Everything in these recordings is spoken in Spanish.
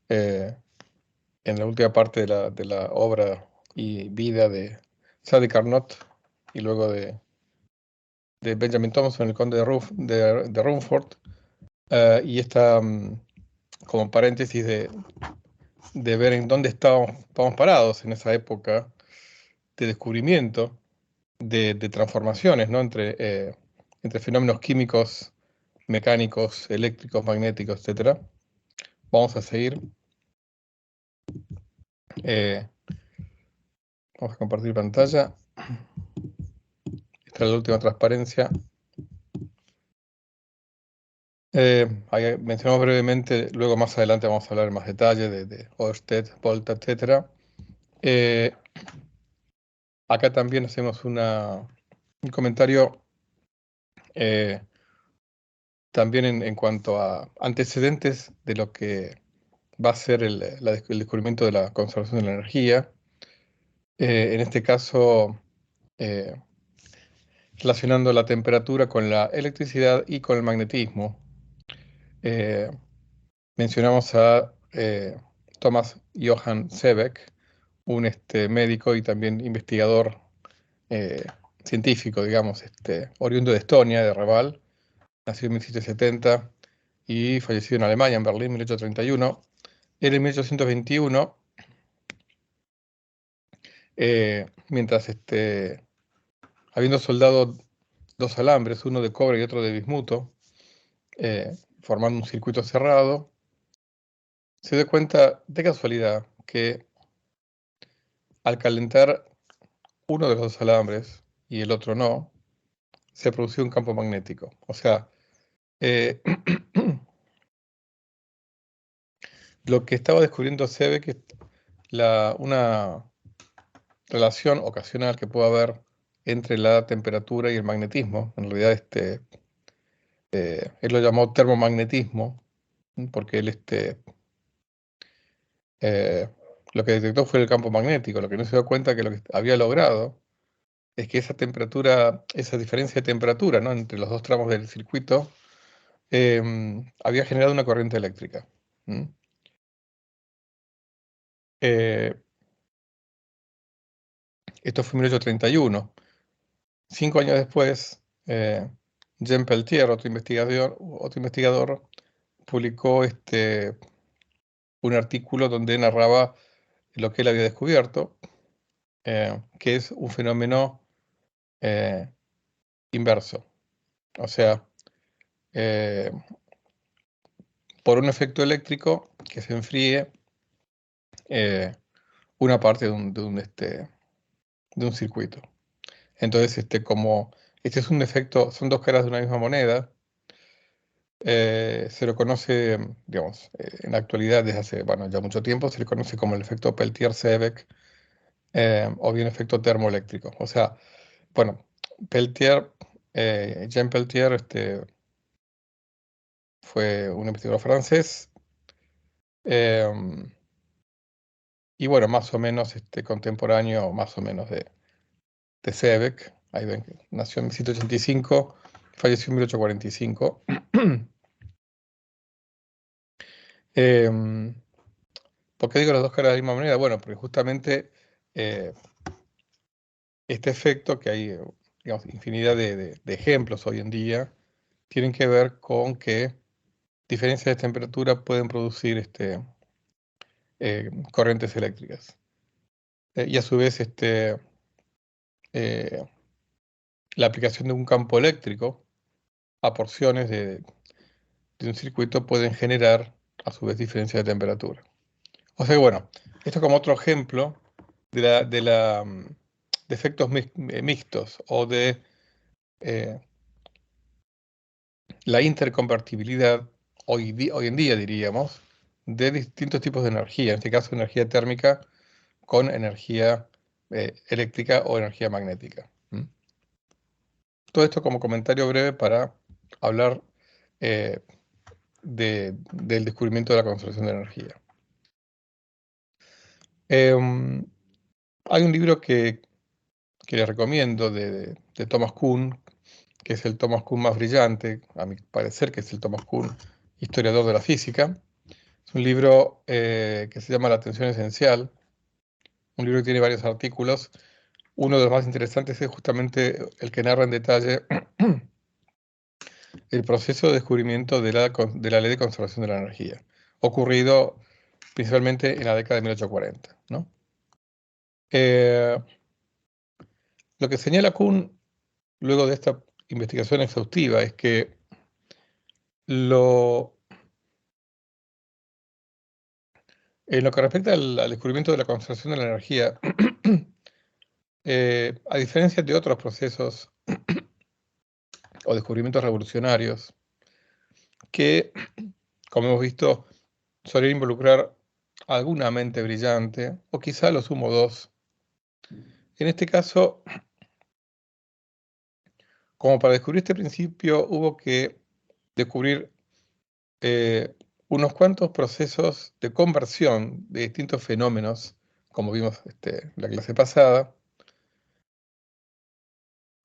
eh, en la última parte de la obra y vida de Sadi Carnot y luego de Benjamin Thompson, el conde de Rumford, y esta como paréntesis de ver en dónde estábamos parados en esa época de descubrimiento, de transformaciones, ¿no? Entre fenómenos químicos, mecánicos, eléctricos, magnéticos, etc. Vamos a seguir. Vamos a compartir pantalla. Esta es la última transparencia. Ahí mencionamos brevemente, luego más adelante vamos a hablar en más detalle de Ørsted, Volta, etc. Acá también hacemos un comentario también en cuanto a antecedentes de lo que va a ser el descubrimiento de la conservación de la energía. En este caso, eh, relacionando la temperatura con la electricidad y con el magnetismo. Mencionamos a Thomas Johann Seebeck, un médico y también investigador eh, científico, digamos, oriundo de Estonia, de Reval, nacido en 1770 y fallecido en Alemania, en Berlín, en 1831. Él en 1821, mientras habiendo soldado dos alambres, uno de cobre y otro de bismuto, formando un circuito cerrado, se dio cuenta de casualidad que al calentar uno de los dos alambres y el otro no, se produció un campo magnético. O sea, lo que estaba descubriendo Seebeck es una relación ocasional que puede haber entre la temperatura y el magnetismo. En realidad, él lo llamó termomagnetismo, porque él lo que detectó fue el campo magnético. Lo que no se dio cuenta que lo que había logrado es que esa temperatura, esa diferencia de temperatura, ¿no?, entre los dos tramos del circuito, había generado una corriente eléctrica. Esto fue en 1831. 5 años después, Jean Peltier, otro investigador, publicó un artículo donde narraba lo que él había descubierto, que es un fenómeno inverso. O sea, por un efecto eléctrico que se enfríe una parte de un circuito. Entonces, como este es un efecto, son dos caras de una misma moneda, se lo conoce, digamos, en la actualidad desde hace, bueno, ya mucho tiempo, se le conoce como el efecto Peltier-Seebeck, o bien efecto termoeléctrico. O sea, bueno, Peltier, Jean Peltier, fue un investigador francés, y bueno, más o menos contemporáneo, más o menos de Seebeck. Ahí ven que nació en 1785, falleció en 1845. ¿Por qué digo las dos caras de la misma moneda? Bueno, porque justamente este efecto, que hay, digamos, infinidad de ejemplos hoy en día, tienen que ver con que diferencias de temperatura pueden producir corrientes eléctricas. Y a su vez, eh, la aplicación de un campo eléctrico a porciones de un circuito pueden generar, a su vez, diferencias de temperatura. O sea que, bueno, esto como otro ejemplo de efectos mixtos o de la interconvertibilidad, hoy en día diríamos, de distintos tipos de energía, en este caso energía térmica con energía eléctrica o energía magnética. Todo esto como comentario breve para hablar eh, del descubrimiento de la conservación de energía. Hay un libro que les recomiendo de Thomas Kuhn, que es el Thomas Kuhn más brillante, a mi parecer que es el Thomas Kuhn historiador de la física, Es un libro que se llama La atención esencial, un libro que tiene varios artículos. Uno de los más interesantes es justamente el que narra en detalle el proceso de descubrimiento de la ley de conservación de la energía, ocurrido principalmente en la década de 1840, ¿no? Lo que señala Kuhn luego de esta investigación exhaustiva es que en lo que respecta al descubrimiento de la conservación de la energía, a diferencia de otros procesos o descubrimientos revolucionarios que, como hemos visto, solían involucrar alguna mente brillante, o quizá lo sumo dos. En este caso, como para descubrir este principio, hubo que descubrir unos cuantos procesos de conversión de distintos fenómenos, como vimos en la clase pasada.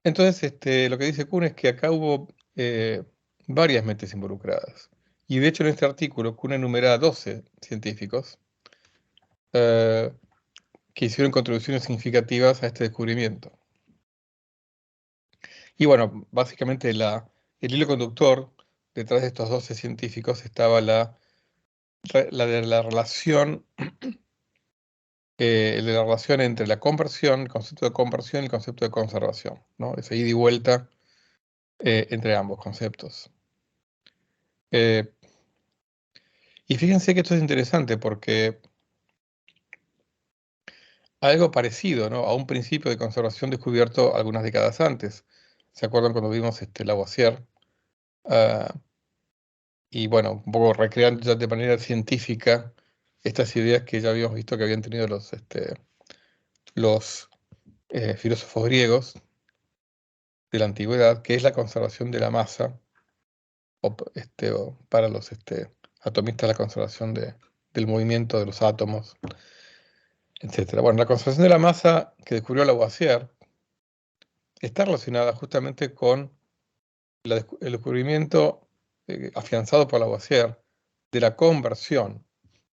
Entonces, lo que dice Kuhn es que acá hubo varias mentes involucradas. Y de hecho, en este artículo, Kuhn enumera 12 científicos eh, que hicieron contribuciones significativas a este descubrimiento. Y bueno, básicamente el hilo conductor detrás de estos 12 científicos estaba la de la relación, entre la conversión, el concepto de conversión y el concepto de conservación, ¿no? Esa ida y vuelta entre ambos conceptos. Y fíjense que esto es interesante porque algo parecido, ¿no?, a un principio de conservación descubierto algunas décadas antes. ¿Se acuerdan cuando vimos Lavoisier? Ah, y bueno, un poco recreando ya de manera científica estas ideas que ya habíamos visto que habían tenido los filósofos griegos de la antigüedad, que es la conservación de la masa, o para los atomistas la conservación del movimiento de los átomos, etc. Bueno, la conservación de la masa que descubrió Lavoisier está relacionada justamente con el descubrimiento afianzado por Lavoisier de la conversión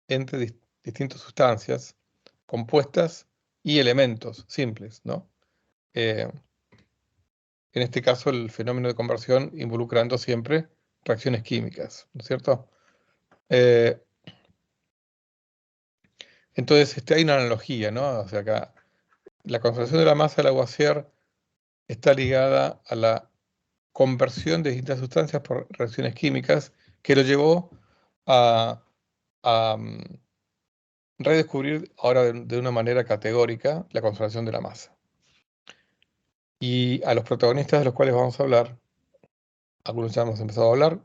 entre distintas sustancias compuestas y elementos simples, ¿no? En este caso, el fenómeno de conversión involucrando siempre reacciones químicas, ¿no es cierto? Eh, entonces, hay una analogía, ¿no? O sea, acá la conservación de la masa de Lavoisier está ligada a la conversión de distintas sustancias por reacciones químicas que lo llevó a redescubrir ahora de una manera categórica la conservación de la masa. Y a los protagonistas de los cuales vamos a hablar, algunos ya hemos empezado a hablar,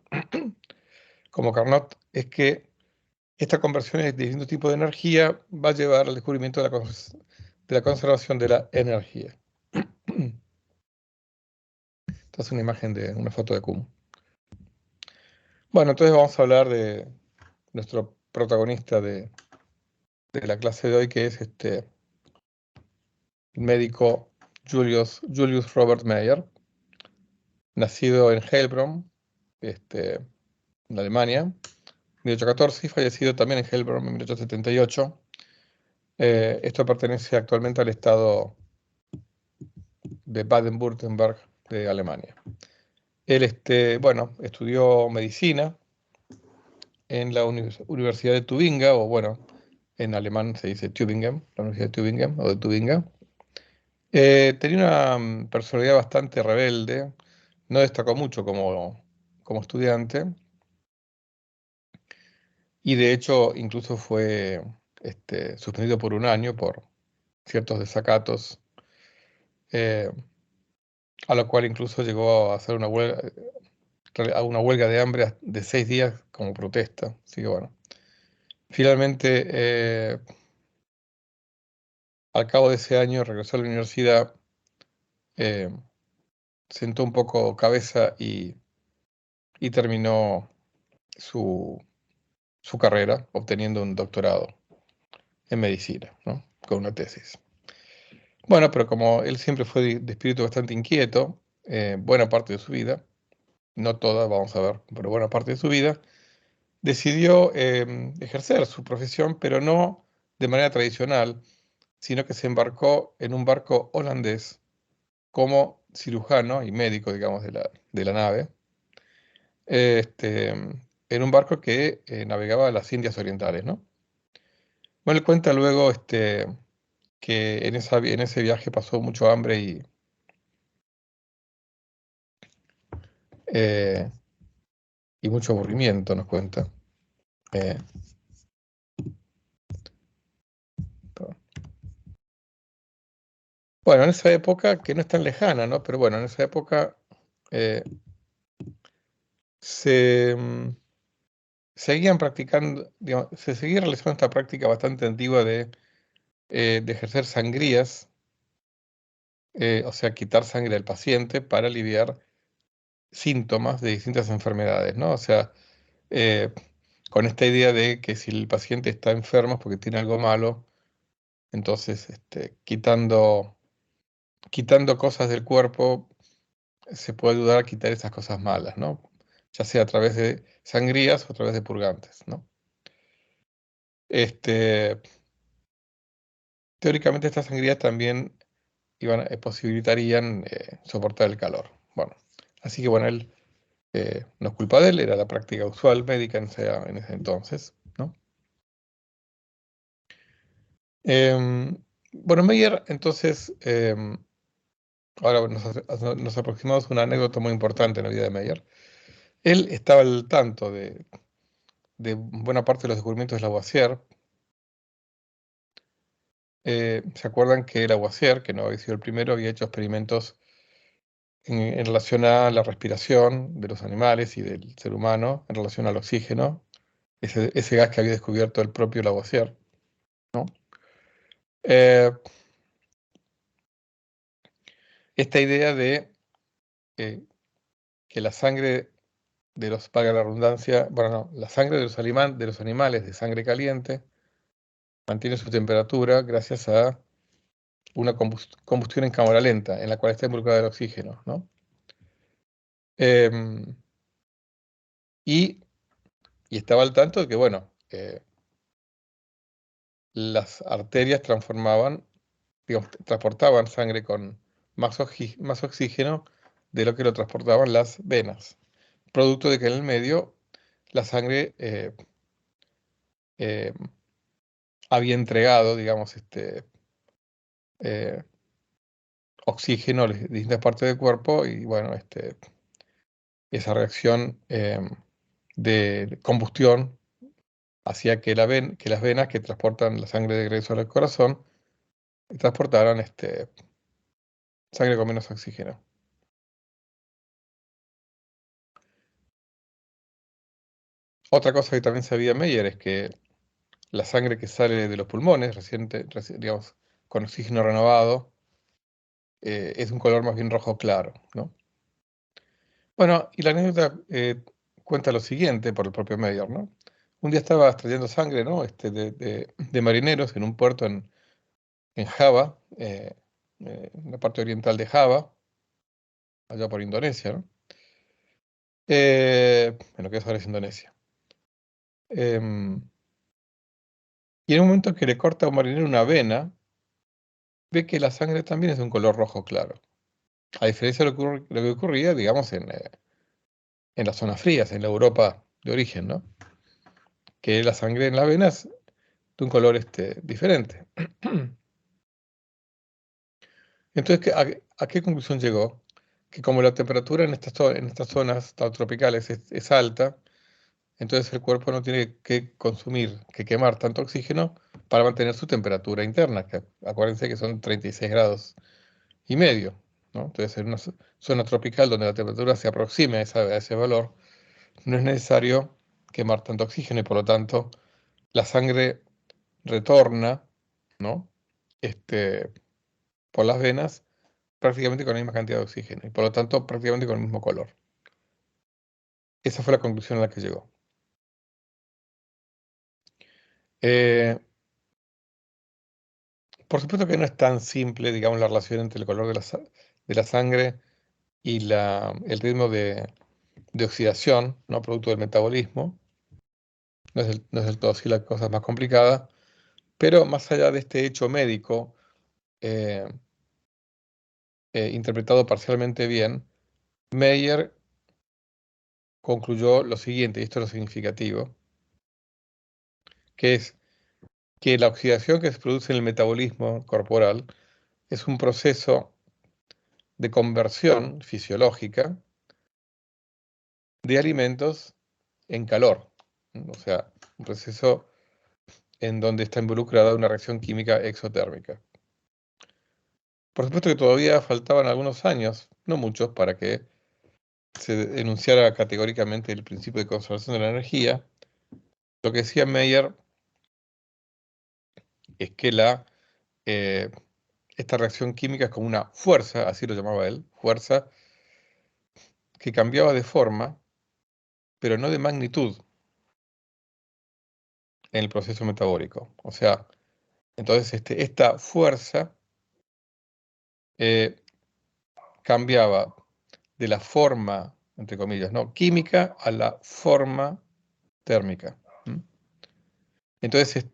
como Carnot, es que esta conversión de distintos tipos de energía va a llevar al descubrimiento de la conservación de la energía. Esta es una imagen de una foto de Kuhn. Bueno, entonces vamos a hablar de nuestro protagonista de la clase de hoy, que es el médico Julius Robert Mayer, nacido en Heilbronn, en Alemania, 1814, y fallecido también en Heilbronn en 1878. Esto pertenece actualmente al estado de Baden-Württemberg de Alemania. Él, bueno, estudió medicina en la Universidad de Tubinga, o bueno, en alemán se dice Tübingen, la Universidad de Tübingen o de Tubinga. Tenía una personalidad bastante rebelde, no destacó mucho como estudiante, y de hecho incluso fue suspendido por un año por ciertos desacatos, eh, a lo cual incluso llegó a hacer una huelga de hambre de 6 días como protesta. Así que bueno, finalmente, al cabo de ese año regresó a la universidad, eh, sentó un poco cabeza y terminó su carrera obteniendo un doctorado en medicina, ¿no?, con una tesis. Bueno, pero como él siempre fue de espíritu bastante inquieto, buena parte de su vida, no toda, vamos a ver, pero buena parte de su vida, decidió ejercer su profesión, pero no de manera tradicional, sino que se embarcó en un barco holandés como cirujano y médico, digamos, de la nave, este, en un barco que navegaba a las Indias Orientales, ¿no? Bueno, él cuenta luego que en ese viaje pasó mucho hambre eh, y mucho aburrimiento, nos cuenta. Eh, bueno, en esa época, que no es tan lejana, ¿no? Pero bueno, en esa época eh, se seguían practicando, digamos, se seguía realizando esta práctica bastante antigua de ejercer sangrías, o sea, quitar sangre al paciente para aliviar síntomas de distintas enfermedades, ¿no? O sea, eh, con esta idea de que si el paciente está enfermo es porque tiene algo malo, entonces quitando cosas del cuerpo se puede ayudar a quitar esas cosas malas, ¿no? Ya sea a través de sangrías o a través de purgantes, ¿no? Este, teóricamente estas sangrías también posibilitarían soportar el calor. Bueno, así que bueno, él no es culpa de él, era la práctica usual médica en ese entonces, ¿no? Bueno, Meyer, entonces, ahora nos aproximamos a una anécdota muy importante en la vida de Meyer. Él estaba al tanto de buena parte de los descubrimientos de Lavoisier. ¿Se acuerdan que Lavoisier, que no había sido el primero, había hecho experimentos en relación a la respiración de los animales y del ser humano, en relación al oxígeno, ese gas que había descubierto el propio Lavoisier, ¿no? Eh, esta idea de eh, que la sangre valga la redundancia, bueno, no, la sangre de los animales de sangre caliente mantiene su temperatura gracias a una combustión en cámara lenta, en la cual está involucrado el oxígeno, ¿no? Em, y, y estaba al tanto de que, bueno, las arterias digamos, transportaban sangre con más oxígeno de lo que lo transportaban las venas, producto de que en el medio la sangre eh, había entregado, digamos, eh, oxígeno a las distintas partes del cuerpo y bueno, esa reacción de combustión hacía que las venas que transportan la sangre de regreso al corazón transportaran sangre con menos oxígeno. Otra cosa que también sabía Meyer es que la sangre que sale de los pulmones, digamos, con oxígeno renovado, es un color más bien rojo claro, ¿no? Bueno, y la anécdota cuenta lo siguiente por el propio Meyer, ¿no? Un día estaba extrayendo sangre, ¿no? De marineros en un puerto en Java, en la parte oriental de Java, allá por Indonesia, ¿no? En lo que es ahora es Indonesia. Em, y en un momento que le corta a un marinero una vena, ve que la sangre también es de un color rojo claro. A diferencia de lo que ocurría, digamos, en las zonas frías, en la Europa de origen, ¿no? Que la sangre en las venas de un color diferente. Entonces, ¿a qué conclusión llegó? Que como la temperatura en estas zonas tropicales es alta, entonces el cuerpo no tiene que quemar tanto oxígeno para mantener su temperatura interna, que acuérdense que son 36,5 grados, ¿no? Entonces, en una zona tropical donde la temperatura se aproxime a ese valor, no es necesario quemar tanto oxígeno y por lo tanto la sangre retorna, ¿no? Este, por las venas prácticamente con la misma cantidad de oxígeno y por lo tanto prácticamente con el mismo color. Esa fue la conclusión a la que llegó. Eh, por supuesto que no es tan simple, digamos, la relación entre el color de la sangre y el ritmo de oxidación, ¿no? Producto del metabolismo. no es del todo así la cosa más complicada, pero más allá de este hecho médico, eh, interpretado parcialmente bien, Meyer concluyó lo siguiente, y esto es lo significativo, que es que la oxidación que se produce en el metabolismo corporal es un proceso de conversión fisiológica de alimentos en calor. O sea, un proceso en donde está involucrada una reacción química exotérmica. Por supuesto que todavía faltaban algunos años, no muchos, para que se enunciara categóricamente el principio de conservación de la energía. Lo que decía Meyer es que eh, esta reacción química es como una fuerza, así lo llamaba él, fuerza que cambiaba de forma, pero no de magnitud en el proceso metabólico. O sea, entonces esta fuerza eh, cambiaba de la forma, entre comillas, ¿no?, química a la forma térmica. Entonces,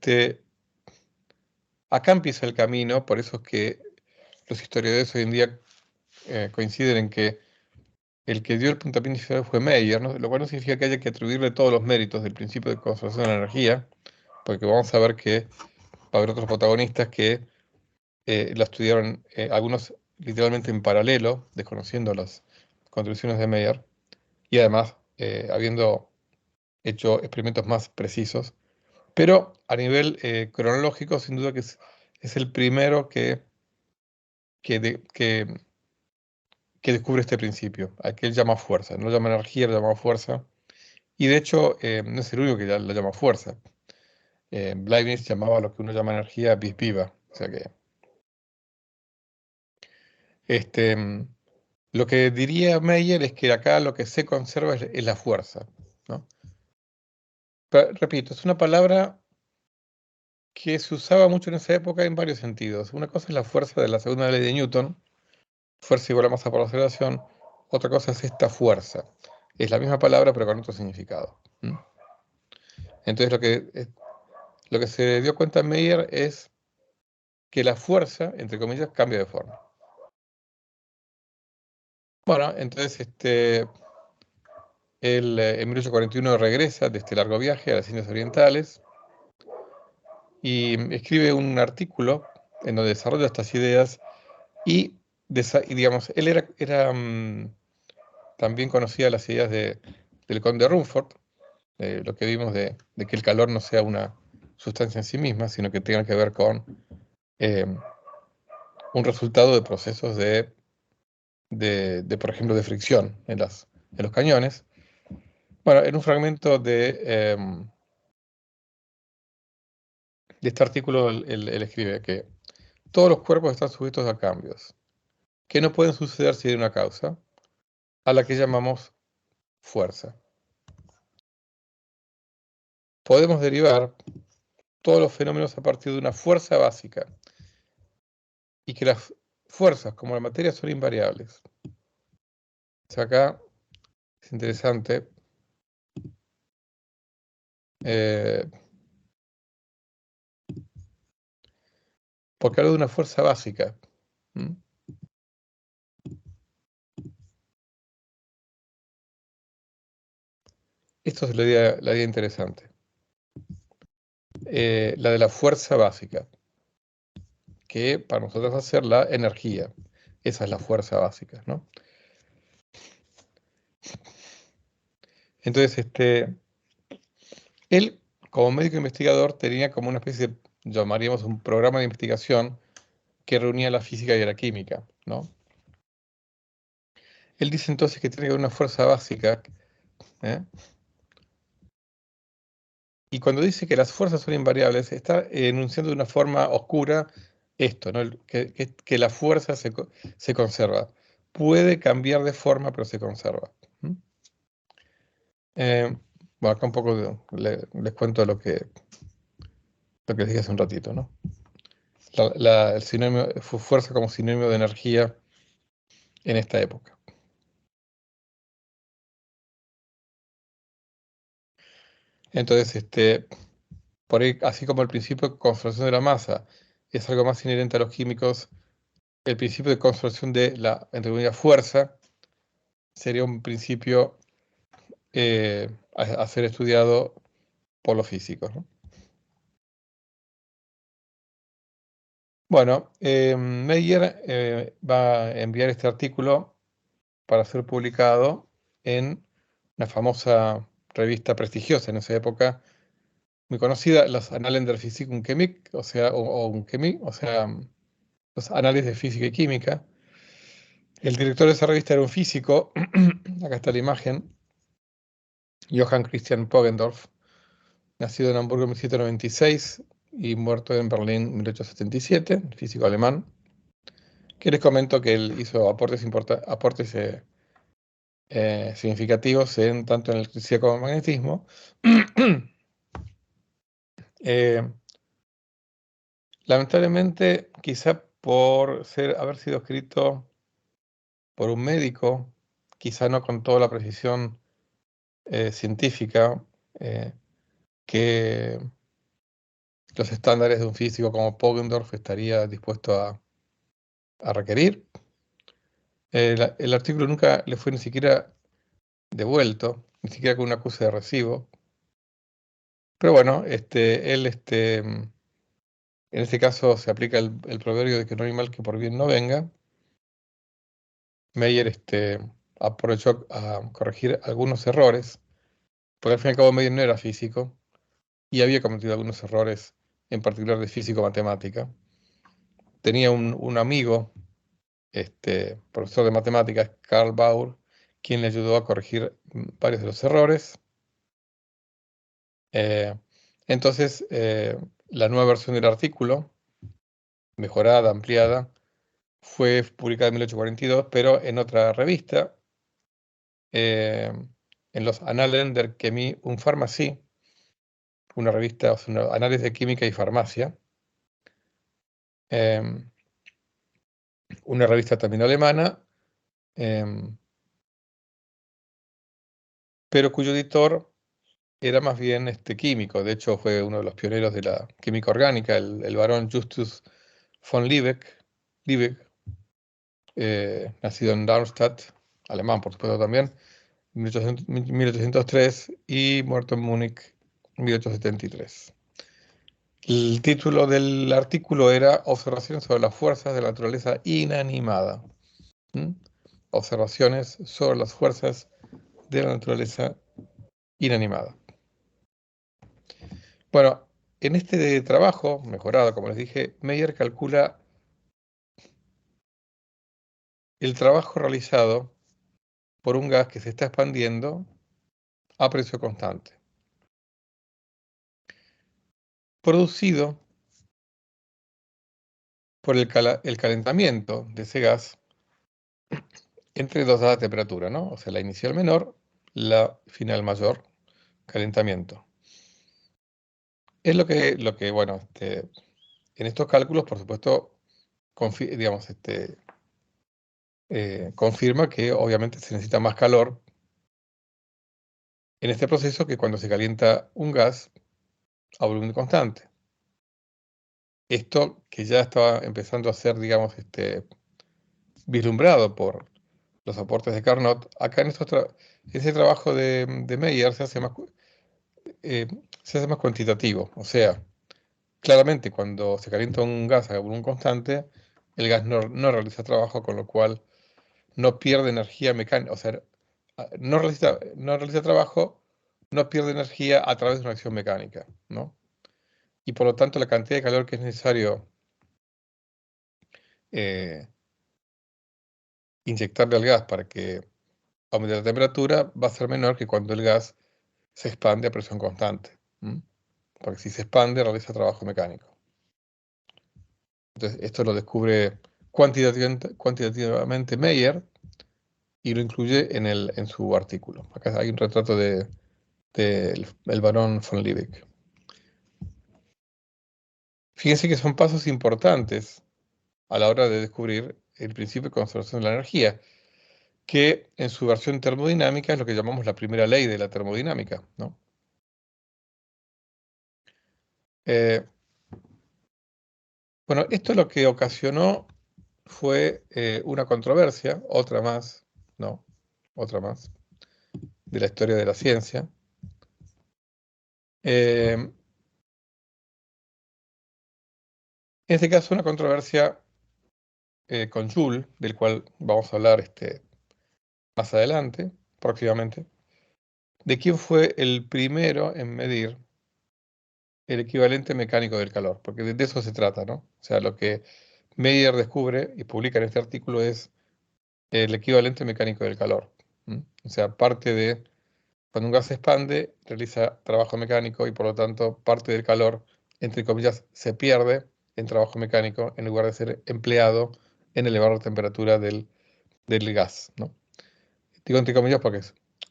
acá empieza el camino, por eso es que los historiadores hoy en día coinciden en que el que dio el puntapié inicial fue Meyer, ¿no? Lo cual no significa que haya que atribuirle todos los méritos del principio de conservación de la energía, porque vamos a ver que va a haber otros protagonistas que lo estudiaron, algunos literalmente en paralelo, desconociendo las contribuciones de Meyer, y además habiendo hecho experimentos más precisos. Pero a nivel cronológico, sin duda que es el primero que, de- que, que descubre este principio, al que él llama fuerza. No lo llama energía, lo llama fuerza. Y de hecho, no es el único que ya lo llama fuerza. Leibniz llamaba lo que uno llama energía vis viva. O sea que, este, lo que diría Meyer es que acá lo que se conserva es la fuerza, ¿no? Pero, repito, es una palabra que se usaba mucho en esa época en varios sentidos. Una cosa es la fuerza de la segunda ley de Newton, fuerza igual a masa por aceleración. Otra cosa es esta fuerza. Es la misma palabra pero con otro significado. Entonces lo que se dio cuenta Meyer es que la fuerza, entre comillas, cambia de forma. Bueno, entonces él en 1841 regresa de este largo viaje a las Indias Orientales y escribe un artículo en donde desarrolla estas ideas y digamos, él también conocía las ideas del conde Rumford, lo que vimos de que el calor no sea una sustancia en sí misma, sino que tenga que ver con eh, un resultado de procesos por ejemplo, de fricción en los cañones. Bueno, en un fragmento de este artículo, él escribe que todos los cuerpos están sujetos a cambios, que no pueden suceder sin una causa, a la que llamamos fuerza. Podemos derivar todos los fenómenos a partir de una fuerza básica, y que las fuerzas, como la materia, son invariables. O sea, acá es interesante, eh, porque habla de una fuerza básica. ¿Mm? Esto es la idea interesante. La de la fuerza básica, que para nosotros va a ser la energía. Esa es la fuerza básica, ¿no? Entonces, él, como médico investigador, tenía como una especie de, llamaríamos un programa de investigación que reunía la física y la química, ¿no? Él dice entonces que tiene que haber una fuerza básica, ¿eh? Y cuando dice que las fuerzas son invariables, está enunciando de una forma oscura esto, ¿no? Que la fuerza se conserva. Puede cambiar de forma, pero se conserva. ¿Mm? Bueno, acá un poco les cuento lo que les dije hace un ratito, ¿no? El sinónimo, fuerza como sinónimo de energía en esta época. Entonces, por ahí, así como el principio de conservación de la masa es algo más inherente a los químicos, el principio de conservación de la, entre comillas, fuerza sería un principio a ser estudiado por los físicos, ¿no? Bueno, Meyer va a enviar este artículo para ser publicado en una famosa revista prestigiosa en esa época, muy conocida, los Annalen der Physik und Chemik, o sea, o sea, los Anales de Física y Química. El director de esa revista era un físico, acá está la imagen, Johann Christian Poggendorf, nacido en Hamburgo en 1796 y muerto en Berlín en 1877, físico alemán, que les comento que él hizo aportes significativos tanto en electricidad como en magnetismo. Eh, Lamentablemente, quizá por haber sido escrito por un médico, quizá no con toda la precisión científica eh, que los estándares de un físico como Poggendorf estaría dispuesto a requerir. El artículo nunca le fue ni siquiera devuelto, ni siquiera con una acuse de recibo. Pero bueno, él, en este caso se aplica el proverbio de que no hay mal que por bien no venga. Meyer, aprovechó a corregir algunos errores, porque al fin y al cabo Meyer no era físico y había cometido algunos errores, en particular de físico-matemática. Tenía un amigo, profesor de matemáticas, Karl Baur, quien le ayudó a corregir varios de los errores. Eh, entonces, la nueva versión del artículo, mejorada, ampliada, fue publicada en 1842, pero en otra revista, eh, en los Annalen der Chemie und Pharmacie, una revista, o sea, análisis de química y farmacia, eh, una revista también alemana, eh, pero cuyo editor era más bien químico. De hecho, fue uno de los pioneros de la química orgánica, el barón Justus von Liebig, nacido en Darmstadt, alemán por supuesto también, en 1803 y muerto en Múnich en 1873. El título del artículo era Observaciones sobre las fuerzas de la naturaleza inanimada. ¿Mm? Observaciones sobre las fuerzas de la naturaleza inanimada. Bueno, en este trabajo, mejorado, como les dije, Meyer calcula el trabajo realizado por un gas que se está expandiendo a precio constante, producido por el calentamiento de ese gas entre dos dadas de temperatura, ¿no? O sea, la inicial menor, la final mayor, calentamiento. Es bueno, en estos cálculos, por supuesto, digamos, confirma que obviamente se necesita más calor en este proceso que cuando se calienta un gas a volumen constante. Esto que ya estaba empezando a ser, digamos, vislumbrado por los aportes de Carnot, acá en ese trabajo de Meyer eh, se hace más cuantitativo. O sea, claramente cuando se calienta un gas a volumen constante, el gas no realiza trabajo, con lo cual no pierde energía mecánica, o sea, no realiza trabajo, no pierde energía a través de una acción mecánica, ¿no? Y por lo tanto la cantidad de calor que es necesario eh, inyectarle al gas para que aumente la temperatura va a ser menor que cuando el gas se expande a presión constante. Porque si se expande realiza trabajo mecánico. Entonces esto lo descubre cuantitativamente Meyer y lo incluye en su artículo. Acá hay un retrato del el barón von Liebig. Fíjense que son pasos importantes a la hora de descubrir el principio de conservación de la energía, que en su versión termodinámica es lo que llamamos la primera ley de la termodinámica, ¿no? Bueno, esto lo que ocasionó fue una controversia, otra más, ¿no? Otra más, de la historia de la ciencia. En este caso, una controversia con Joule, del cual vamos a hablar más adelante, próximamente, de quién fue el primero en medir el equivalente mecánico del calor, porque de eso se trata, ¿no? O sea, lo que Meyer descubre y publica en este artículo es el equivalente mecánico del calor. O sea, parte de cuando un gas se expande, realiza trabajo mecánico y por lo tanto parte del calor, entre comillas, se pierde en trabajo mecánico en lugar de ser empleado en elevar la temperatura del gas, ¿no? Digo entre comillas porque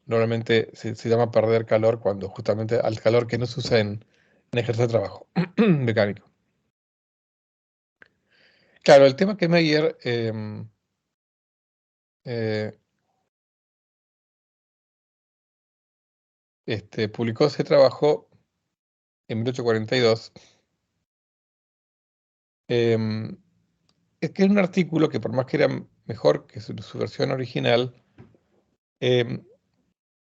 normalmente se llama perder calor cuando justamente al calor que no se usa en ejercer trabajo mecánico. Claro, el tema que Meyer eh, publicó ese trabajo en 1842. em, es que era un artículo que por más que era mejor que su versión original, em,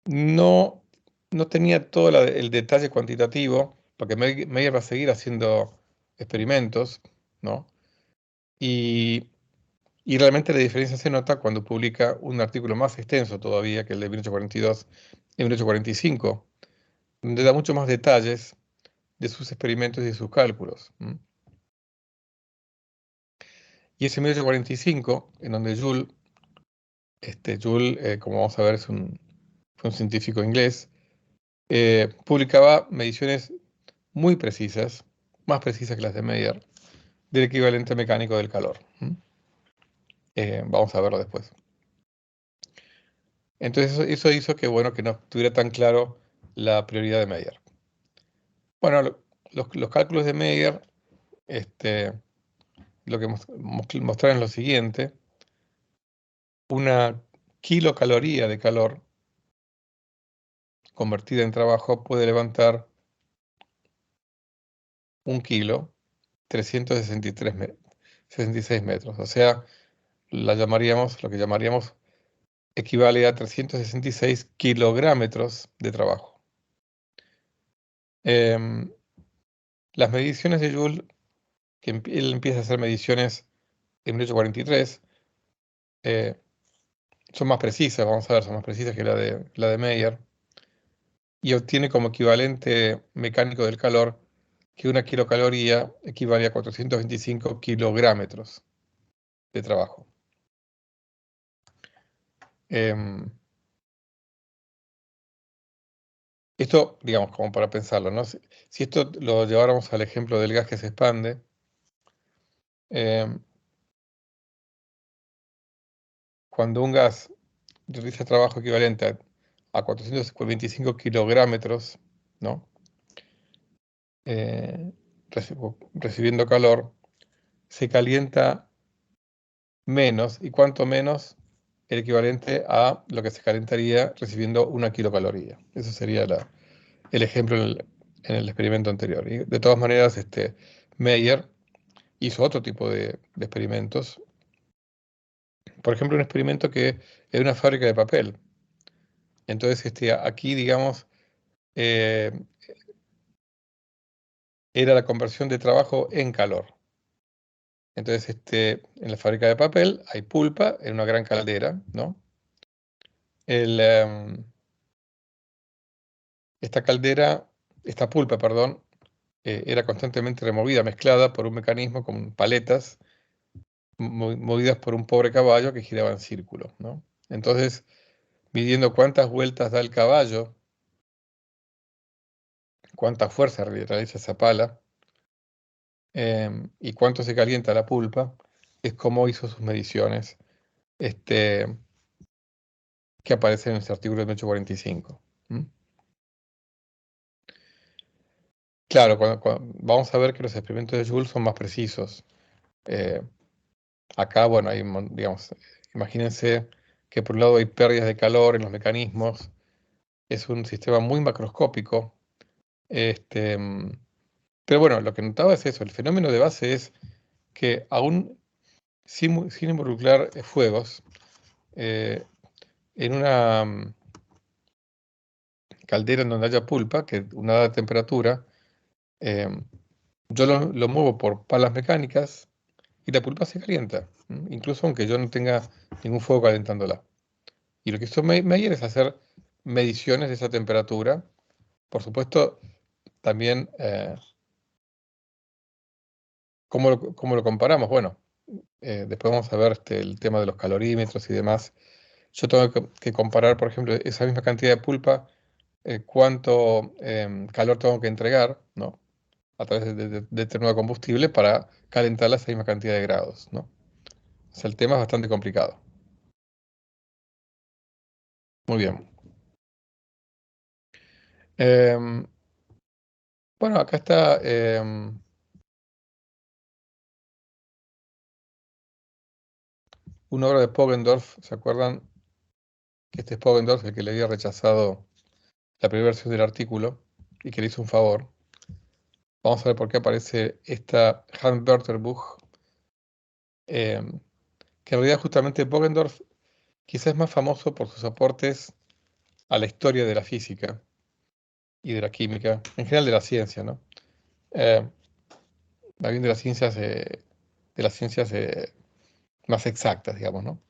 no, no tenía todo el detalle cuantitativo, porque Meyer va a seguir haciendo experimentos, ¿no? Y, y realmente la diferencia se nota cuando publica un artículo más extenso todavía que el de 1842 y 1845, donde da mucho más detalles de sus experimentos y de sus cálculos. Y ese 1845, en donde Joule, como vamos a ver, fue un científico inglés, publicaba mediciones muy precisas, más precisas que las de Meyer, del equivalente mecánico del calor. Vamos a verlo después. Entonces eso hizo que, bueno, que no estuviera tan claro la prioridad de Meyer. Bueno, los cálculos de Meyer, lo que mostraron es lo siguiente: una kilocaloría de calor convertida en trabajo puede levantar 1 kilo, 366 metros. O sea, lo que llamaríamos, equivale a 366 kilográmetros de trabajo. Em, las mediciones de Joule, que él empieza a hacer mediciones en 1843, eh, son más precisas, vamos a ver, son más precisas que la de Meyer, y obtiene como equivalente mecánico del calor que una kilocaloría equivale a 425 kilográmetros de trabajo. Em, Esto, digamos, como para pensarlo, ¿no? Si esto lo lleváramos al ejemplo del gas que se expande, em, cuando un gas realiza trabajo equivalente a 425 kilográmetros, ¿no? Eh, recibiendo calor, se calienta menos, y cuanto menos, el equivalente a lo que se calentaría recibiendo una kilocaloría. Eso sería el ejemplo en el experimento anterior. Y de todas maneras, Meyer hizo otro tipo de experimentos. Por ejemplo, un experimento que era una fábrica de papel. Entonces, aquí, digamos, eh, era la conversión de trabajo en calor. Entonces, en la fábrica de papel hay pulpa en una gran caldera, ¿no? El, em, esta caldera, esta pulpa, perdón, era constantemente removida, mezclada por un mecanismo con paletas movidas por un pobre caballo que giraba en círculo, ¿no? Entonces, midiendo cuántas vueltas da el caballo, cuánta fuerza realiza esa pala, y cuánto se calienta la pulpa, es como hizo sus mediciones, este, que aparecen en este artículo de 1845. Claro, vamos a ver que los experimentos de Joule son más precisos. Eh, Acá, bueno, digamos, imagínense que por un lado hay pérdidas de calor en los mecanismos, es un sistema muy macroscópico, Pero bueno, lo que notaba es eso, el fenómeno de base es que aún sin involucrar fuegos, eh, en una caldera en donde haya pulpa, que una dada temperatura, eh, yo lo muevo por palas mecánicas y la pulpa se calienta, incluso aunque yo no tenga ningún fuego calentándola. Y lo que hizo Meyer es hacer mediciones de esa temperatura. Por supuesto, también, ¿cómo lo comparamos? Bueno, después vamos a ver el tema de los calorímetros y demás. Yo tengo que comparar, por ejemplo, esa misma cantidad de pulpa, cuánto calor tengo que entregar, ¿no? A través de determinado combustible para calentar esa misma cantidad de grados, ¿no? O sea, el tema es bastante complicado. Muy bien. Em, bueno, acá está una obra de Poggendorf. ¿Se acuerdan que este es Poggendorf el que le había rechazado la primera versión del artículo y que le hizo un favor? Vamos a ver por qué aparece esta Handwörterbuch, que en realidad justamente Poggendorf quizás es más famoso por sus aportes a la historia de la física y de la química, en general de la ciencia, ¿no? Eh, Más bien de las ciencias más exactas, digamos, ¿no?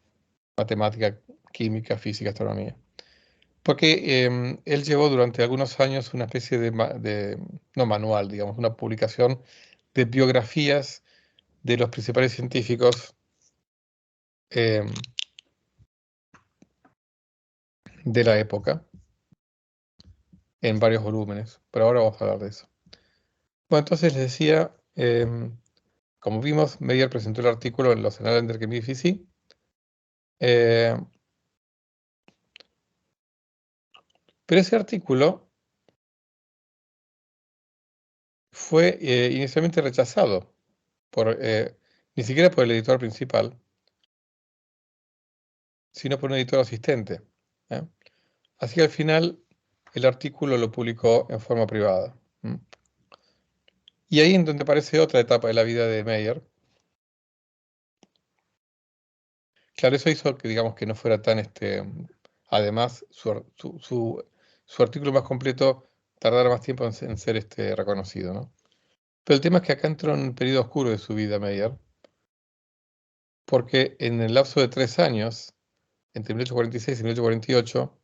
Matemática, química, física, astronomía. Porque él llevó durante algunos años una especie no manual, digamos, una publicación de biografías de los principales científicos em, de la época, en varios volúmenes. Pero ahora vamos a hablar de eso. Bueno, entonces les decía, como vimos, Meyer presentó el artículo en los Annalen der Chemie Physik. eh, pero ese artículo fue inicialmente rechazado ni siquiera por el editor principal, sino por un editor asistente. ¿Eh? Así que al final el artículo lo publicó en forma privada. Y ahí en donde aparece otra etapa de la vida de Meyer. Claro, eso hizo que, digamos, que no fuera tan, además, su artículo más completo tardara más tiempo en ser reconocido, ¿no? Pero el tema es que acá entró en un periodo oscuro de su vida Meyer, porque en el lapso de 3 años, entre 1846 y 1848,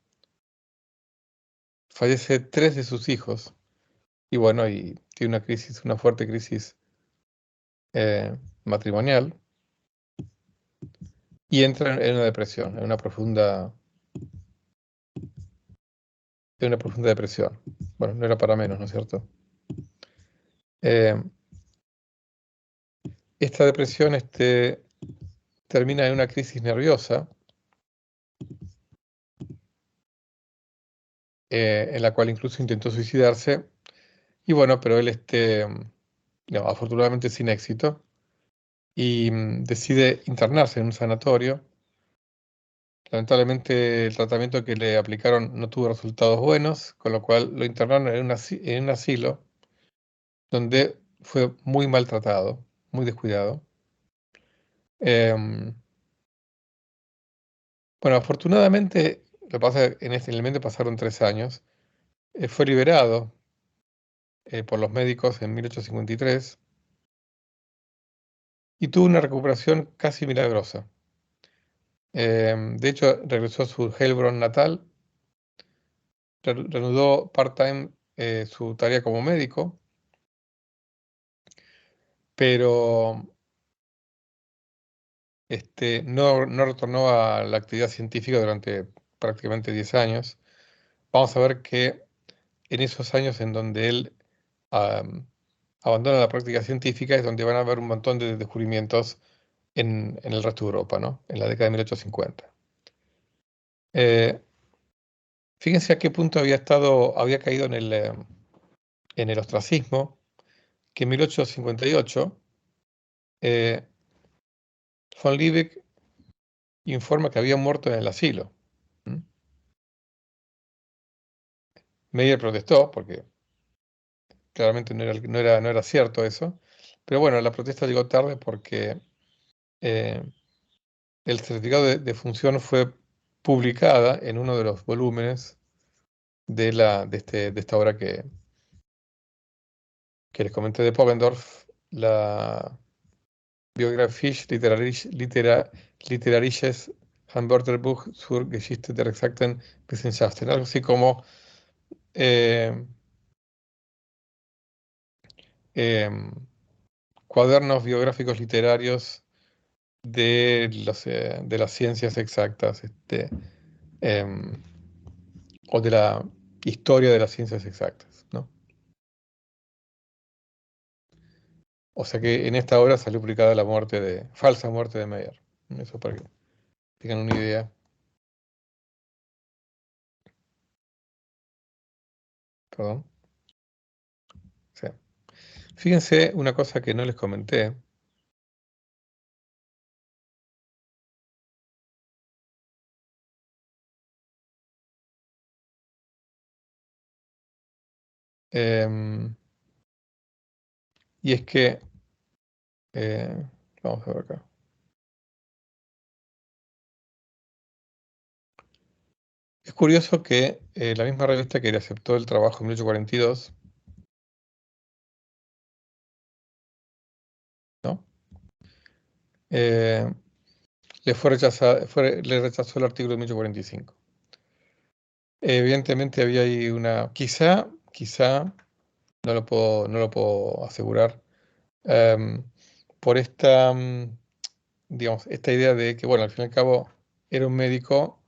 fallece 3 de sus hijos, y bueno, y tiene una fuerte crisis matrimonial, y entra en una depresión, en una profunda depresión. Bueno, no era para menos, ¿no es cierto? Eh, Esta depresión termina en una crisis nerviosa, en la cual incluso intentó suicidarse, y bueno, pero él, no, afortunadamente sin éxito, y decide internarse en un sanatorio. Lamentablemente el tratamiento que le aplicaron no tuvo resultados buenos, con lo cual lo internaron en un asilo donde fue muy maltratado, muy descuidado. Em, bueno, afortunadamente, lo que pasa es que en el medio pasaron 3 años, fue liberado por los médicos en 1853 y tuvo una recuperación casi milagrosa. De hecho, regresó a su Heilbronn natal, reanudó part-time su tarea como médico, pero no retornó a la actividad científica durante prácticamente 10 años. Vamos a ver que en esos años en donde él am, abandona la práctica científica es donde van a haber un montón de descubrimientos en el resto de Europa, ¿no? En la década de 1850. Eh, Fíjense a qué punto había caído en el ostracismo, que en 1858 eh, von Liebig informa que había muerto en el asilo. ¿Mm? Meyer protestó porque claramente no era cierto eso. Pero bueno, la protesta llegó tarde porque eh, el certificado de función fue publicada en uno de los volúmenes de esta obra que les comenté de Poggendorf, la Biographisch literarisches Handwörterbuch zur Geschichte der exakten Wissenschaften, algo así como eh, em, cuadernos biográficos literarios de las ciencias exactas, em, o de la historia de las ciencias exactas, ¿no? O sea que en esta obra salió publicada la falsa muerte de Meyer. Eso para que tengan una idea. Perdón. Sí. Fíjense una cosa que no les comenté. em, y es que, vamos a ver acá. Es curioso que la misma revista que le aceptó el trabajo en 1842, ¿no? Eh, le rechazó el artículo de 1845. Evidentemente había ahí quizá, no lo puedo asegurar, em, por digamos, esta idea de que, bueno, al fin y al cabo era un médico,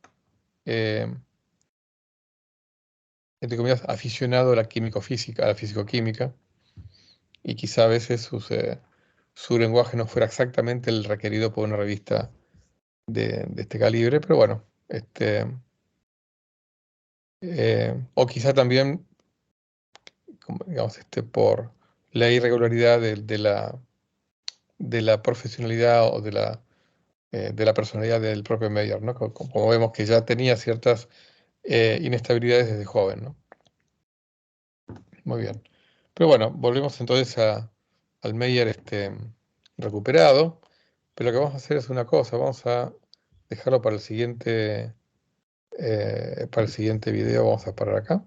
em, entre comillas, aficionado a la químico-física, a la fisicoquímica, y quizá a veces su lenguaje no fuera exactamente el requerido por una revista de este calibre, pero bueno, o quizá también, digamos, por la irregularidad de la profesionalidad o de la personalidad del propio Meyer, ¿no? Como vemos que ya tenía ciertas inestabilidades desde joven, ¿no? Muy bien. Pero bueno, volvemos entonces al Meyer recuperado. Pero lo que vamos a hacer es una cosa, vamos a dejarlo para el siguiente video, vamos a parar acá.